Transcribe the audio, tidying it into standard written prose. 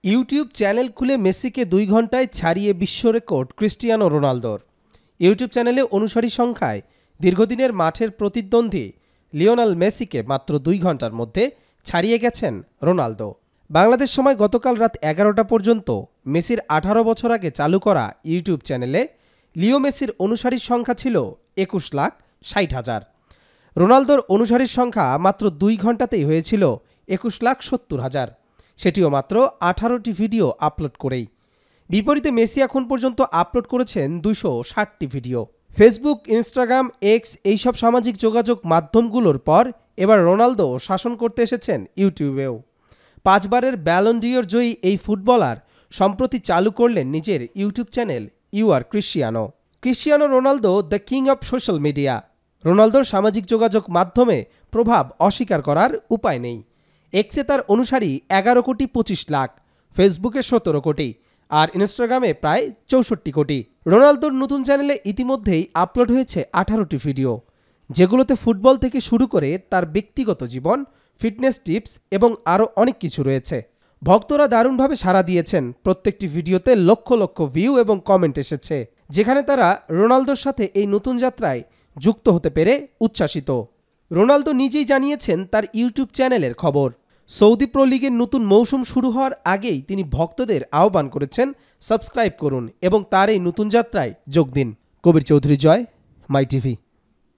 YouTube channel খুলে মেসিকে 2 ঘন্টায় ছাড়িয়ে বিশ্ব রেকর্ড ক্রিস্টিয়ানো রোনালদোর। ইউটিউব চ্যানেলে অনুসারী সংখ্যায় দীর্ঘদিনের মাঠের প্রতিদ্বন্দ্বী লিওনেল মেসিকে মাত্র 2 ঘন্টার মধ্যে ছাড়িয়ে গেছেন রোনালদো। বাংলাদেশ সময় গতকাল রাত 11টা পর্যন্ত মেসির 18 বছর আগে চালু করা ইউটিউব চ্যানেলে লিও মেসির অনুসারীর সংখ্যা ছিল 21,60,000। রোনালদোর অনুসারীর সংখ্যা মাত্র 2 ঘন্টাতেই হয়েছিল 21,70,000, সেটিও মাত্র 18টি ভিডিও আপলোড করেই। বিপরীতে মেসি এখন পর্যন্ত আপলোড করেছেন 260টি ভিডিও। ফেসবুক, ইনস্টাগ্রাম, এক্স এইসব সামাজিক যোগাযোগ মাধ্যমগুলোর পর এবার রোনালদো শাসন করতে এসেছেন ইউটিউবেও। 5 বারের ব্যালন ডিওর জয়ী এই ফুটবলার সম্প্রতি চালু করলেন নিজের YouTube channel U R Cristiano. Cristiano Ronaldo the king of social media. রোনালদোর সামাজিক যোগাযোগ মাধ্যমে প্রভাব অস্বীকার করার উপায় নেই। এক্সে তার অনুসারী 11,25,00,000, ফেসবুকে 17 কোটি আর ইনস্টাগ্রামে প্রায় 64 কোটি। রোনালদোর নতুন চ্যানেলে ইতিমধ্যেই আপলোড হয়েছে 18টি ভিডিও, যেগুলোতে ফুটবল থেকে শুরু করে তার ব্যক্তিগত জীবন, ফিটনেস টিপস এবং আরও অনেক কিছু রয়েছে। ভক্তরা দারুণভাবে সাড়া দিয়েছেন। প্রত্যেকটি ভিডিওতে লক্ষ লক্ষ ভিউ এবং কমেন্ট এসেছে, যেখানে তারা রোনালদোর সাথে এই নতুন যাত্রায় যুক্ত হতে পেরে উচ্ছ্বাসিত। রোনালদো নিজেই জানিয়েছেন তার ইউটিউব চ্যানেলের খবর। সৌদি প্রো লিগের নতুন মৌসুম শুরু হওয়ার আগেই তিনি ভক্তদের আহ্বান করেছেন সাবস্ক্রাইব করুন এবং তার এই নতুন যাত্রায় যোগ দিন। কবির চৌধুরী, জয়, মাই টিভি।